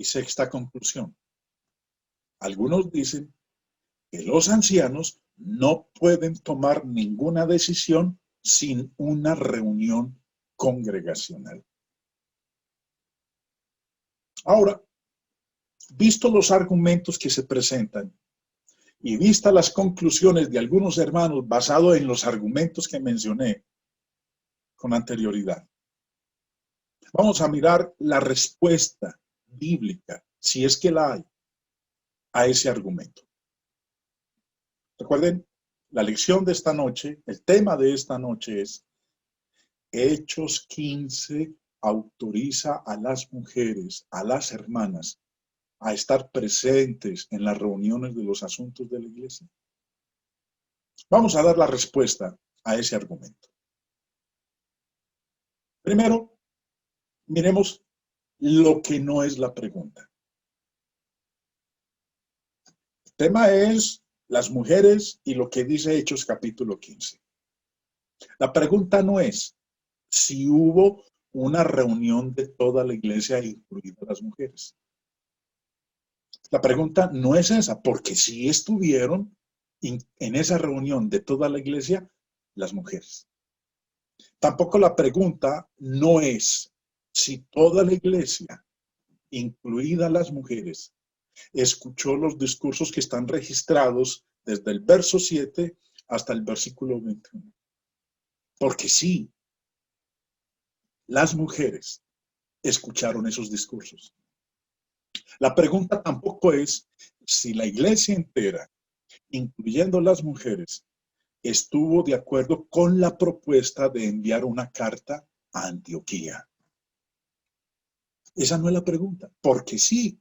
Y sexta conclusión. Algunos dicen que los ancianos no pueden tomar ninguna decisión sin una reunión congregacional. Ahora, visto los argumentos que se presentan y vistas las conclusiones de algunos hermanos basados en los argumentos que mencioné con anterioridad, vamos a mirar la respuesta bíblica, si es que la hay, a ese argumento. Recuerden, la lección de esta noche, el tema de esta noche es Hechos 15 autoriza a las mujeres, a las hermanas, a estar presentes en las reuniones de los asuntos de la iglesia. Vamos a dar la respuesta a ese argumento. Primero, miremos lo que no es la pregunta. El tema es las mujeres y lo que dice Hechos capítulo 15. La pregunta no es si hubo una reunión de toda la iglesia, incluidas las mujeres. La pregunta no es esa, porque sí estuvieron en esa reunión de toda la iglesia las mujeres. Tampoco la pregunta no es si toda la iglesia, incluidas las mujeres, escuchó los discursos que están registrados desde el verso 7 hasta el versículo 21. Porque sí, las mujeres escucharon esos discursos. La pregunta tampoco es si la iglesia entera, incluyendo las mujeres, estuvo de acuerdo con la propuesta de enviar una carta a Antioquía. Esa no es la pregunta, porque sí,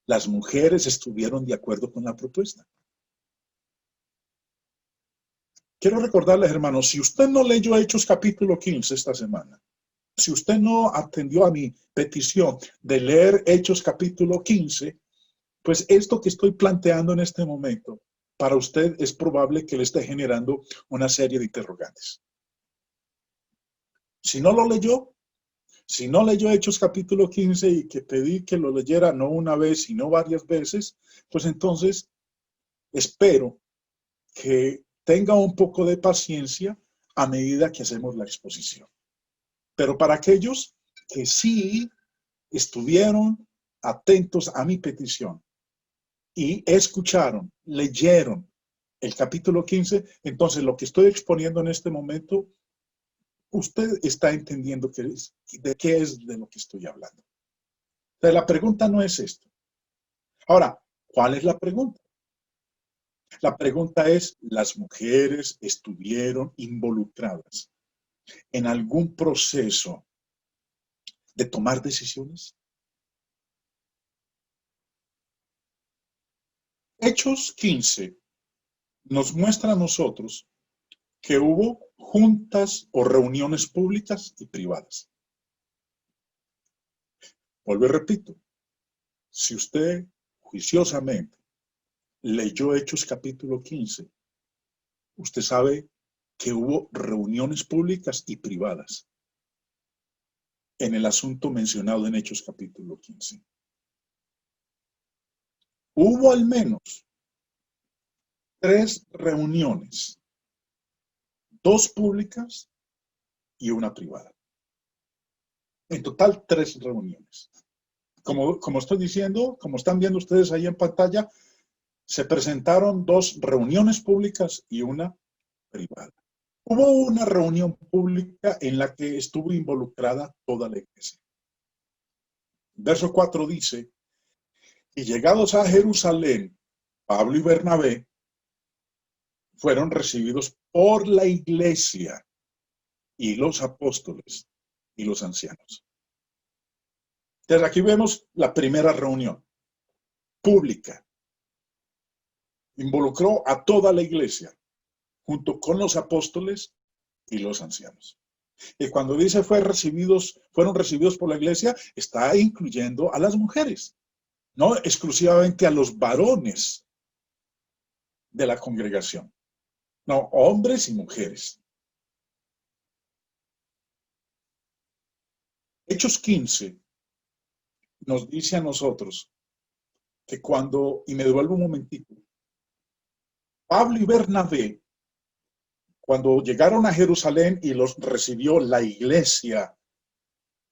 las mujeres estuvieron de acuerdo con la propuesta. Quiero recordarles, hermanos, si usted no leyó Hechos capítulo 15 esta semana, si usted no atendió a mi petición de leer Hechos capítulo 15, pues esto que estoy planteando en este momento, para usted es probable que le esté generando una serie de interrogantes. Si no lo leyó, si no leyó Hechos capítulo 15 y que pedí que lo leyera no una vez, sino varias veces, pues entonces espero que tenga un poco de paciencia a medida que hacemos la exposición. Pero para aquellos que sí estuvieron atentos a mi petición y escucharon, leyeron el capítulo 15, entonces lo que estoy exponiendo en este momento, usted está entendiendo de qué es de lo que estoy hablando. Entonces, la pregunta no es esto. Ahora, ¿cuál es la pregunta? La pregunta es, ¿las mujeres estuvieron involucradas en algún proceso de tomar decisiones? Hechos 15 nos muestra a nosotros que hubo juntas o reuniones públicas y privadas. Vuelvo y repito, si usted juiciosamente leyó Hechos capítulo 15, usted sabe que hubo reuniones públicas y privadas en el asunto mencionado en Hechos capítulo 15. Hubo al menos 3 reuniones, 2 públicas y una privada. En total, 3 reuniones. Como estoy diciendo, como están viendo ustedes ahí en pantalla, se presentaron 2 reuniones públicas y una privada. Hubo una reunión pública en la que estuvo involucrada toda la iglesia. Verso 4 dice, y llegados a Jerusalén, Pablo y Bernabé fueron recibidos por la iglesia y los apóstoles y los ancianos. Entonces aquí vemos la primera reunión pública. Involucró a toda la iglesia junto con los apóstoles y los ancianos. Y cuando dice fueron recibidos por la iglesia, está incluyendo a las mujeres, no exclusivamente a los varones de la congregación, no, hombres y mujeres. Hechos 15 nos dice a nosotros que cuando, y me devuelvo un momentito, Pablo y Bernabé, cuando llegaron a Jerusalén y los recibió la iglesia,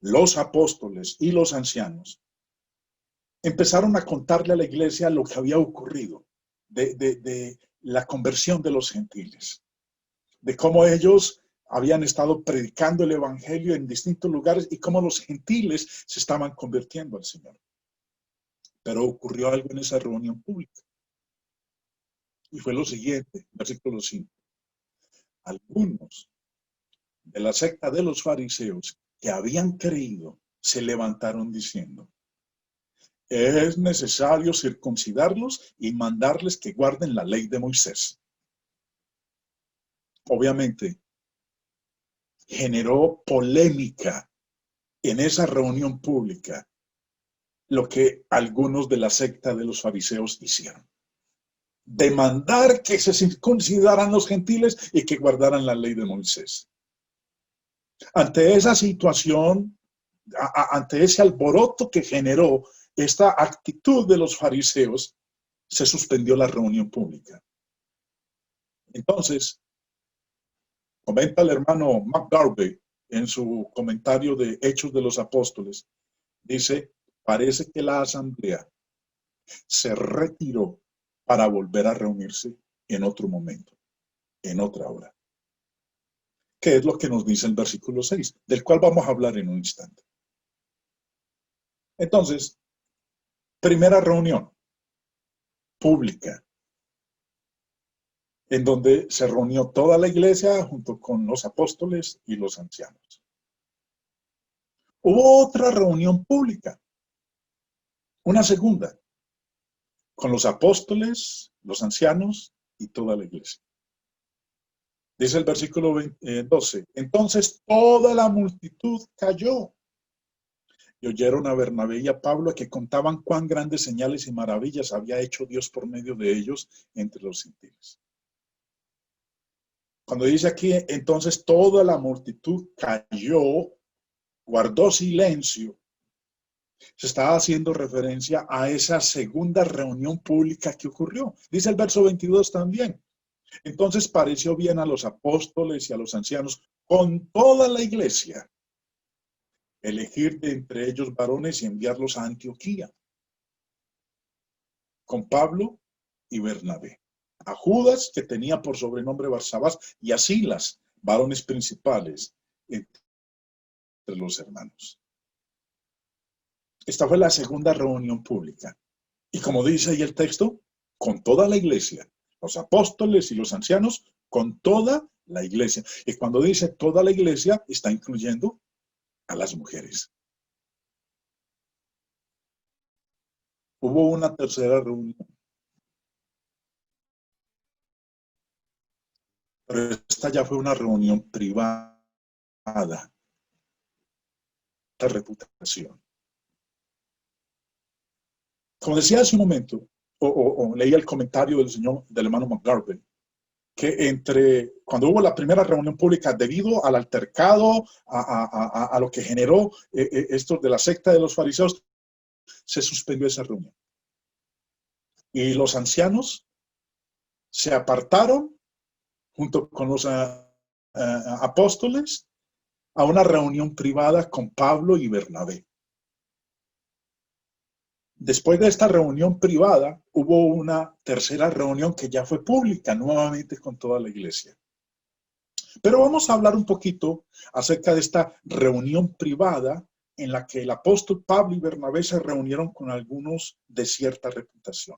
los apóstoles y los ancianos, empezaron a contarle a la iglesia lo que había ocurrido de la conversión de los gentiles, de cómo ellos habían estado predicando el evangelio en distintos lugares y cómo los gentiles se estaban convirtiendo al Señor. Pero ocurrió algo en esa reunión pública. Y fue lo siguiente, versículo 5. Algunos de la secta de los fariseos que habían creído se levantaron diciendo: es necesario circuncidarlos y mandarles que guarden la ley de Moisés. Obviamente, generó polémica en esa reunión pública lo que algunos de la secta de los fariseos hicieron. Demandar que se circuncidaran los gentiles y que guardaran la ley de Moisés. Ante esa situación, ante ese alboroto que generó esta actitud de los fariseos, se suspendió la reunión pública. Entonces, comenta el hermano McGarvey en su comentario de Hechos de los Apóstoles, dice: parece que la asamblea se retiró para volver a reunirse en otro momento, en otra hora. ¿Qué es lo que nos dice el versículo 6, del cual vamos a hablar en un instante? Entonces, primera reunión pública, en donde se reunió toda la iglesia junto con los apóstoles y los ancianos. Hubo otra reunión pública, una segunda, con los apóstoles, los ancianos y toda la iglesia. Dice el versículo 12, entonces toda la multitud cayó y oyeron a Bernabé y a Pablo que contaban cuán grandes señales y maravillas había hecho Dios por medio de ellos entre los gentiles. Cuando dice aquí, entonces toda la multitud cayó, guardó silencio, se está haciendo referencia a esa segunda reunión pública que ocurrió. Dice el verso 22 también. Entonces pareció bien a los apóstoles y a los ancianos con toda la iglesia elegir de entre ellos varones y enviarlos a Antioquía con Pablo y Bernabé, a Judas, que tenía por sobrenombre Barsabás, y a Silas, varones principales entre los hermanos. Esta fue la segunda reunión pública. Y como dice ahí el texto, con toda la iglesia, los apóstoles y los ancianos, con toda la iglesia. Y cuando dice toda la iglesia, está incluyendo a las mujeres. Hubo una tercera reunión. Pero esta ya fue una reunión privada. La reputación. Como decía hace un momento, o leía el comentario del hermano McGarvey, que cuando hubo la primera reunión pública, debido al altercado, a lo que generó esto de la secta de los fariseos, se suspendió esa reunión. Y los ancianos se apartaron junto con los apóstoles a una reunión privada con Pablo y Bernabé. Después de esta reunión privada, hubo una tercera reunión que ya fue pública, nuevamente con toda la iglesia. Pero vamos a hablar un poquito acerca de esta reunión privada en la que el apóstol Pablo y Bernabé se reunieron con algunos de cierta reputación.